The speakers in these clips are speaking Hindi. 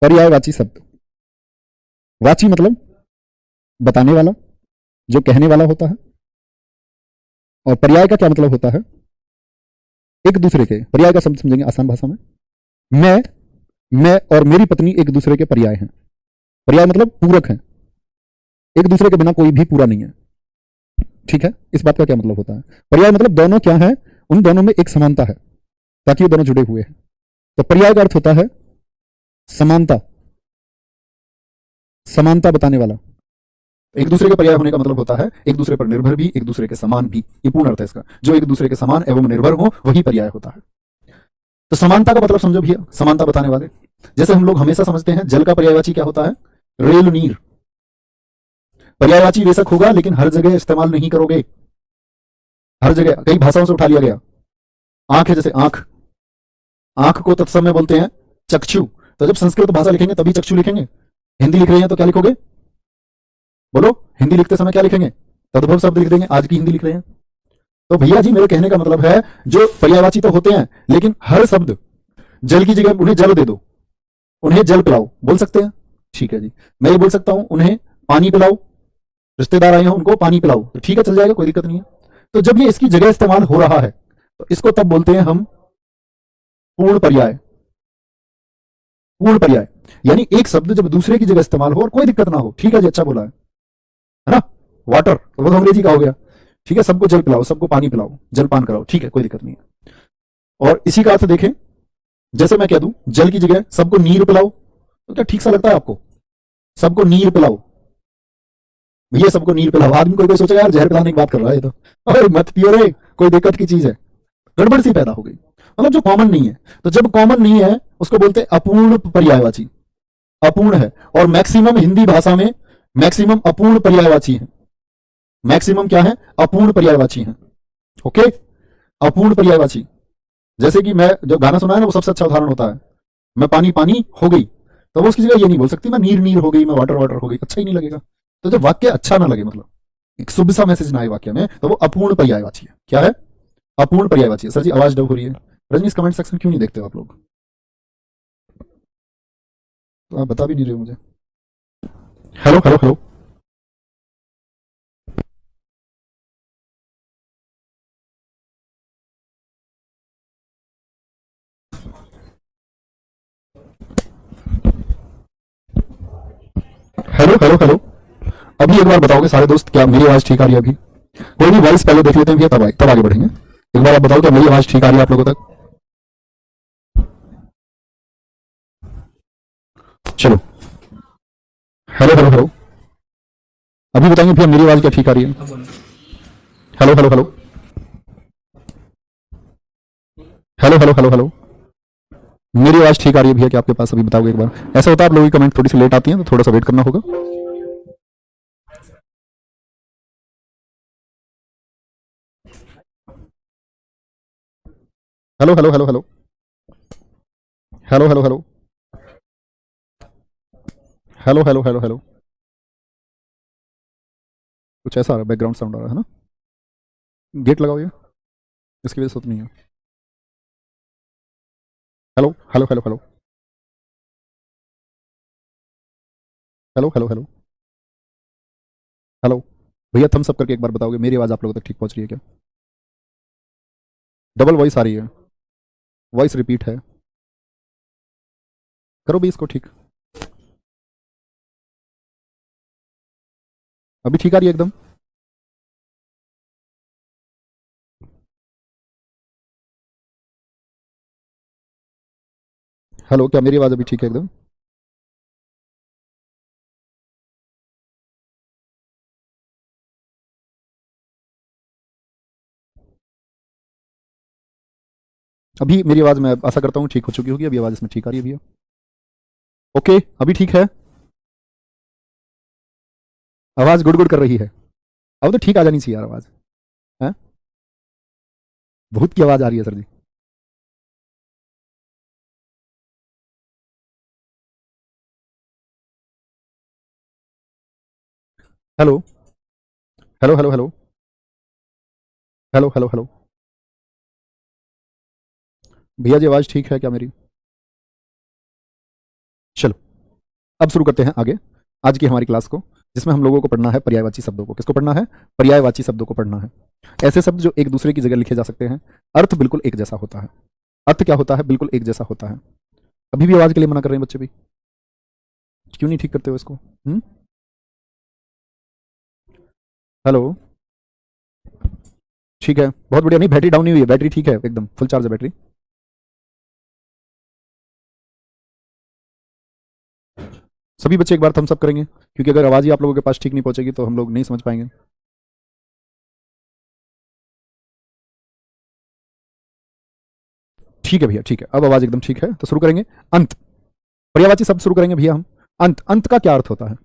पर्यायवाची शब्द। वाची मतलब बताने वाला, जो कहने वाला होता है। और पर्याय का क्या मतलब होता है? एक दूसरे के। पर्याय का शब्द समझेंगे आसान भाषा में। मैं और मेरी पत्नी एक दूसरे के पर्याय हैं। पर्याय मतलब पूरक हैं, एक दूसरे के बिना कोई भी पूरा नहीं है। ठीक है, इस बात का क्या मतलब होता है? पर्याय मतलब दोनों क्या है, उन दोनों में एक समानता है, ताकि ये दोनों जुड़े हुए हैं। तो पर्याय का अर्थ होता है समानता, समानता बताने वाला। एक दूसरे के पर्याय होने का मतलब होता है एक दूसरे पर निर्भर भी, एक दूसरे के समान भी। ये पूर्ण अर्थ है इसका। जो एक दूसरे के समान एवं निर्भर हो वही पर्याय होता है। तो समानता का मतलब समझो भैया, समानता बताने वाले। जैसे हम लोग हमेशा समझते हैं जल का पर्यायवाची क्या होता है? रेल नीर। पर्यायवाची बेशक होगा लेकिन हर जगह इस्तेमाल नहीं करोगे। हर जगह कई भाषाओं से उठा लिया गया। आंख है, जैसे आंख, आंख को तत्सम में बोलते हैं चक्षु। तो जब संस्कृत भाषा लिखेंगे तभी चक्षु लिखेंगे। हिंदी लिख रहे हैं तो क्या लिखोगे? बोलो, हिंदी लिखते समय क्या लिखेंगे? तद्भव शब्द लिख देंगे। आज की हिंदी लिख रहे हैं। तो भैया जी मेरे कहने का मतलब है जो पर्यायवाची तो होते हैं लेकिन हर शब्द, जल की जगह उन्हें जल दे दो, उन्हें जल पिलाओ, बोल सकते हैं? ठीक है जी। मैं ये बोल सकता हूं उन्हें पानी पिलाओ, रिश्तेदार आए हैं उनको पानी पिलाओ, तो ठीक है, चल जाएगा, कोई दिक्कत नहीं है। तो जब ये इसकी जगह इस्तेमाल हो रहा है तो इसको तब बोलते हैं हम पूर्ण पर्याय। पूर्ण पर्याय यानी एक शब्द जब दूसरे की जगह इस्तेमाल हो और कोई दिक्कत ना हो। ठीक है जी, अच्छा बोला है ना? वाटर तो वो तो अंग्रेजी का हो गया। ठीक है, सबको जल पिलाओ, सबको पानी पिलाओ, जलपान कराओ, ठीक है, कोई दिक्कत नहीं है। और इसी का अर्थ देखें, जैसे मैं कह दूं जल की जगह सबको नीर पिलाओ, तो क्या ठीक सा लगता है आपको? सबको नीर पिलाओ, भैया सबको नीर पिलाओ। आदमी कोई कोई सोचेगा यार जहर पिलाने की बात कर रहा है तो, अरे मत पियो रे, कोई दिक्कत की चीज है। गड़बड़ सी पैदा हो गई, मतलब जो कॉमन नहीं है। तो जब कॉमन नहीं है उसको बोलते हैं अपूर्ण पर्यायवाची। अपूर्ण है। और मैक्सिमम हिंदी भाषा में मैक्सिमम अपूर्ण पर्यायवाची है। मैक्सिमम क्या है? अपूर्ण पर्यायवाची है। ओके, अपूर्ण पर्यायवाची। जैसे कि मैं जो गाना सुना है ना वो सबसे अच्छा उदाहरण होता है। मैं पानी पानी हो गई, तो वो उसकी जगह ये नहीं बोल सकती मैं नीर नीर हो गई, मैं वाटर वाटर हो गई, अच्छा ही नहीं लगेगा। तो जब वाक्य अच्छा ना लगे, मतलब एक शुभ सा मैसेज ना आए वाक्य में, तो वो अपूर्ण पर्यायवाची है। क्या है? अपूर्ण पर्यायवाची है। सर जी आवाज डब हो रही है। रजनी इस कमेंट सेक्शन क्यों नहीं देखते हो आप लोग? तो आप बता भी नहीं रहे हो मुझे। Hello hello hello. Hello hello hello. अभी एक बार बताओगे सारे दोस्त, क्या मेरी आवाज ठीक आ रही है? अभी कोई भी वॉइस पहले देख लेते हैं भैया, तब आगे बढ़ेंगे। एक बार आप बताओ क्या मेरी आवाज ठीक आ रही है आप लोगों तक? चलो, हेलो हेलो हेलो। अभी बताएंगे भैया मेरी आवाज क्या ठीक आ रही है? Hello hello hello. Hello hello hello hello. मेरी आवाज ठीक आ रही है भैया क्या आपके पास? अभी बताओगे एक बार। ऐसा होता है आप लोगों की कमेंट थोड़ी सी लेट आती है तो थोड़ा सा वेट करना होगा। Hello hello hello hello. Hello hello hello. Hello hello hello hello. कुछ ऐसा आ रहा है, बैकग्राउंड साउंड आ रहा है ना? गेट लगाओ ये, इसकी वजह से तो नहीं है। Hello hello hello hello. Hello hello hello hello. भैया थम्स अप करके एक बार बताओगे मेरी आवाज आप लोगों तक ठीक पहुंच रही है क्या? डबल वॉइस आ रही है, वॉइस रिपीट है। करो भी इसको ठीक। अभी ठीक आ रही है एकदम? हेलो, क्या मेरी आवाज अभी ठीक है एकदम? अभी मेरी आवाज मैं आशा करता हूँ ठीक हो चुकी होगी। अभी आवाज इसमें ठीक आ रही है भैया? ओके, अभी ठीक है? आवाज गुड़ गुड़ कर रही है। अब तो ठीक आ जानी चाहिए यार आवाज। है, भूत की आवाज आ रही है sir ji. Hello hello hello hello. Hello hello hello. भैया जी आवाज ठीक है क्या मेरी? चलो, अब शुरू करते हैं आगे आज की हमारी क्लास को, जिसमें हम लोगों को पढ़ना है पर्यायवाची शब्दों को। किसको पढ़ना है? पर्यायवाची शब्दों को पढ़ना है। ऐसे शब्द जो एक दूसरे की जगह लिखे जा सकते हैं, अर्थ बिल्कुल एक जैसा होता है। अर्थ क्या होता है? बिल्कुल एक जैसा होता है। अभी भी आवाज के लिए मना कर रहे हैं बच्चे भी, क्यों नहीं ठीक करते हो इसको? हेलो, ठीक है, बहुत बढ़िया। नहीं, बैटरी डाउन नहीं हुई है, बैटरी ठीक है, एकदम फुल चार्ज है बैटरी। सभी बच्चे एक बार थम्स अप करेंगे, क्योंकि अगर आवाज ही आप लोगों के पास ठीक नहीं पहुंचेगी तो हम लोग नहीं समझ पाएंगे। ठीक है भैया, ठीक है, अब आवाज एकदम ठीक है, तो शुरू करेंगे। अंत, पर्यायवाची शब्द शुरू करेंगे भैया हम। अंत, अंत का क्या अर्थ होता है?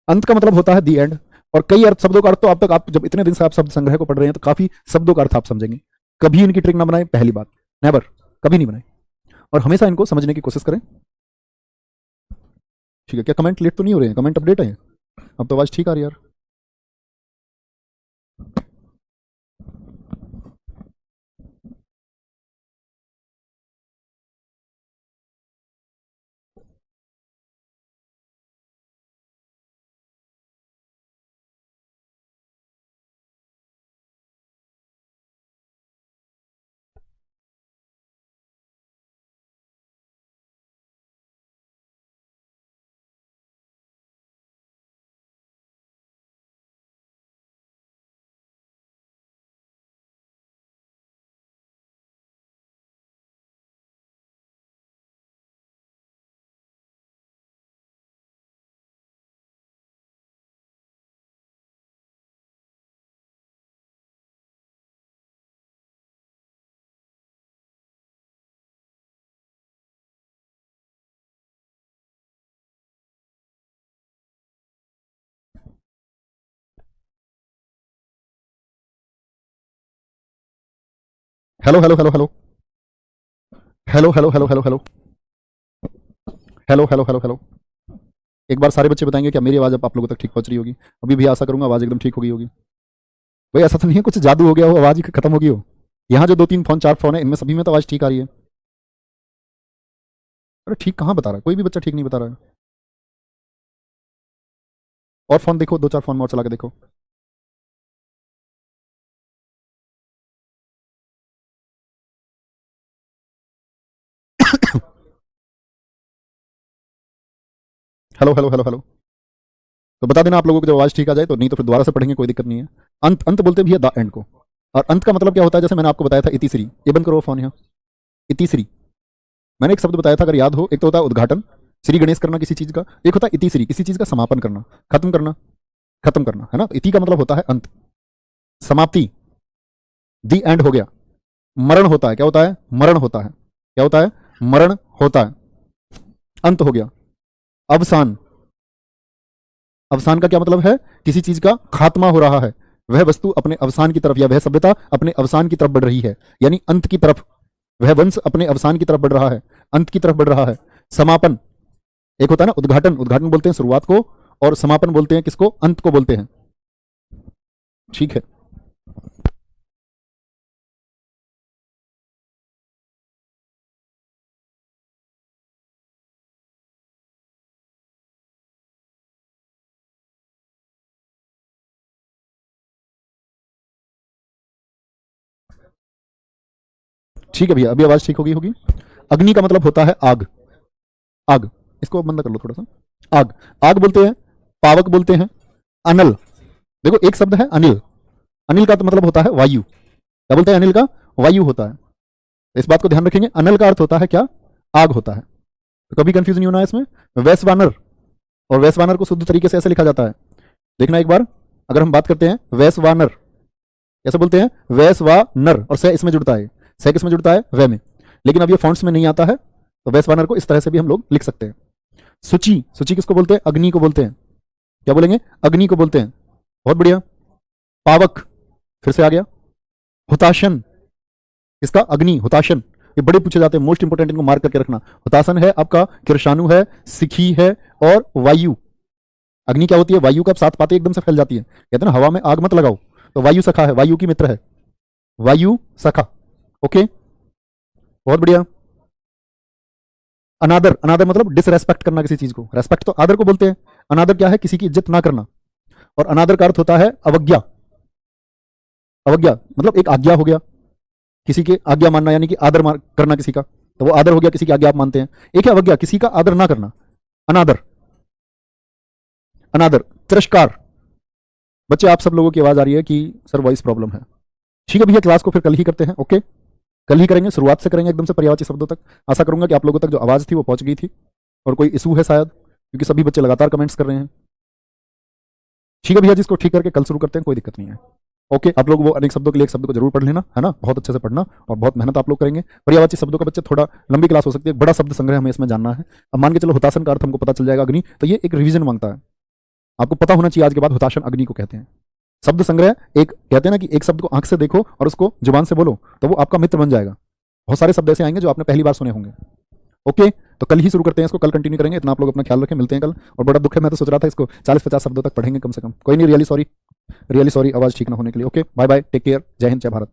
अंत का मतलब होता है दी एंड। और कई अर्थ, शब्दों का अर्थ तो अब तक आप जब इतने दिन से आप शब्द संग्रह को पढ़ रहे हैं तो काफी शब्दों का अर्थ आप समझेंगे। कभी इनकी ट्रिक ना बनाए, पहली बात, नेवर, कभी नहीं बनाए, और हमेशा इनको समझने की कोशिश करें। ठीक है, क्या कमेंट लेट तो नहीं हो रहे हैं? कमेंट अपडेट है? अब तो आवाज ठीक आ रही है यार। Hello hello hello hello hello hello hello hello hello hello hello hello hello. एक बार सारे बच्चे बताएंगे क्या मेरी आवाज अब आप लोगों तक ठीक पहुंच रही होगी? अभी भी आशा करूंगा आवाज एकदम ठीक हो गई होगी। भाई ऐसा तो नहीं है कुछ जादू हो गया हो, आवाज ही खत्म हो गई हो? यहाँ जो 2 3 फोन 4 फोन है, इनमें सभी में तो आवाज ठीक आ रही है। अरे ठीक कहाँ बता रहा है? कोई भी बच्चा ठीक नहीं बता रहा है। और फोन देखो, 2 4 फोन में और चला के देखो। Hello hello hello hello. तो बता देना आप लोगों को जब आवाज ठीक आ जाए, तो नहीं तो फिर दोबारा से पढ़ेंगे, कोई दिक्कत नहीं है। अंत, अंत बोलते भी है द एंड को। और अंत का मतलब क्या होता है? जैसे मैंने आपको बताया था इतिश्री, ये बंद करो फोन यहाँ। इतिश्री, मैंने एक शब्द बताया था, अगर याद हो, एक तो होता है उद्घाटन, श्री गणेश करना किसी चीज का, एक होता है इतिश्री, किसी चीज का समापन करना, खत्म करना, खत्म करना, है ना? तो इति का मतलब होता है अंत, समाप्ति, दी एंड हो गया। मरण होता है, क्या होता है? मरण होता है, क्या होता है? मरण होता है, अंत हो गया। अवसान, अवसान का क्या मतलब है? किसी चीज का खात्मा हो रहा है, वह वस्तु अपने अवसान की तरफ, या वह सभ्यता अपने अवसान की तरफ बढ़ रही है, यानी अंत की तरफ। वह वंश अपने अवसान की तरफ बढ़ रहा है, अंत की तरफ बढ़ रहा है। समापन, एक होता है ना उद्घाटन, उद्घाटन बोलते हैं शुरुआत को, और समापन बोलते हैं किसको? अंत को बोलते हैं। ठीक है, ठीक है भैया, अभी आवाज ठीक होगी होगी। अग्नि का मतलब होता है आग, आग, इसको बंद कर लो थोड़ा सा। आग, आग बोलते हैं, पावक बोलते हैं, अनल। देखो एक शब्द है अनिल, अनिल का तो मतलब होता है वायु। क्या बोलते हैं? अनिल का वायु होता है। इस बात को ध्यान रखेंगे, अनल का अर्थ होता है क्या? आग होता है। तो कभी कंफ्यूज नहीं होना है इसमें। वैश्वानर, और वैश्वानर को शुद्ध तरीके से ऐसे लिखा जाता है, देखना एक बार। अगर हम बात करते हैं वैश्वानर, कैसे बोलते हैं? वैश्वानर, और से इसमें जुड़ता है, से किसमें जुड़ता है? वह में। लेकिन अब ये फॉन्ट्स में नहीं आता है, तो वैश्वानर को इस तरह से भी हम लोग लिख सकते हैं। सूची, सूची किसको बोलते हैं? अग्नि को बोलते हैं। क्या बोलेंगे? अग्नि को बोलते हैं। बहुत बढ़िया। पावक, फिर से आ गया। हुताशन, इसका अग्नि, हुताशन, ये बड़े पूछे जाते हैं, मोस्ट इंपोर्टेंट, इनको मार्क करके रखना। हुतासन है आपका, किरशानु है, सिखी है, और वायु। अग्नि क्या होती है? वायु का साथ पाते एकदम से फैल जाती है, कहते हैं ना हवा में आग मत लगाओ, तो वायु सखा है, वायु की मित्र है, वायु सखा। ओके, बहुत बढ़िया। अनादर, अनादर मतलब डिसरेस्पेक्ट करना किसी चीज को, रेस्पेक्ट तो आदर को बोलते हैं, अनादर क्या है, किसी की इज्जत ना करना। और अनादर का अर्थ होता है अवज्ञा। अवज्ञा मतलब एक आज्ञा हो गया, किसी की आज्ञा मानना यानी कि आदर करना किसी का, तो वो आदर हो गया, किसी की आज्ञा आप मानते हैं। एक है अवज्ञा, किसी का आदर ना करना, अनादर। अनादर, तिरस्कार। बच्चे आप सब लोगों की आवाज आ रही है कि सर वॉइस प्रॉब्लम है। ठीक है भैया, क्लास को फिर कल ही करते हैं। ओके, कल ही करेंगे, शुरुआत से करेंगे एकदम से पर्यायवाची शब्दों तक। आशा करूंगा कि आप लोगों तक जो आवाज थी वो पहुंच गई थी, और कोई इशू है शायद, क्योंकि सभी बच्चे लगातार कमेंट्स कर रहे हैं। ठीक है भैया, जिसको ठीक करके कल शुरू करते हैं, कोई दिक्कत नहीं है। ओके, आप लोग वो अनेक शब्दों के लिए एक शब्द को जरूर पढ़ लेना, है ना, बहुत अच्छे से पढ़ना, और बहुत मेहनत आप लोग करेंगे। पर्यायवाची शब्दों का बच्चे थोड़ा लंबी क्लास हो सकती है, बड़ा शब्द संग्रह हमें इसमें जानना है। अब मान के चलो हुताशन का अर्थ हमको पता चल जाएगा अग्नि, तो ये एक रिवीजन मांगता है, आपको पता होना चाहिए आज के बाद हुताशन अग्नि को कहते हैं। शब्द संग्रह, एक कहते हैं ना कि एक शब्द को आंख से देखो और उसको जुबान से बोलो, तो वो आपका मित्र बन जाएगा। बहुत सारे शब्द ऐसे आएंगे जो आपने पहली बार सुने होंगे। ओके, तो कल ही शुरू करते हैं इसको, कल कंटिन्यू करेंगे। इतना आप लोग अपना ख्याल रखें, मिलते हैं कल। और बड़ा दुख है, मैं तो सोच रहा था इसको 40-50 शब्दों तक पढ़ेंगे कम से कम। कोई नहीं, रियली सॉरी, रियली सॉरी आवाज ठीक ना होने के लिए। Okay, bye bye, take care, जय हिंद, जय भारत।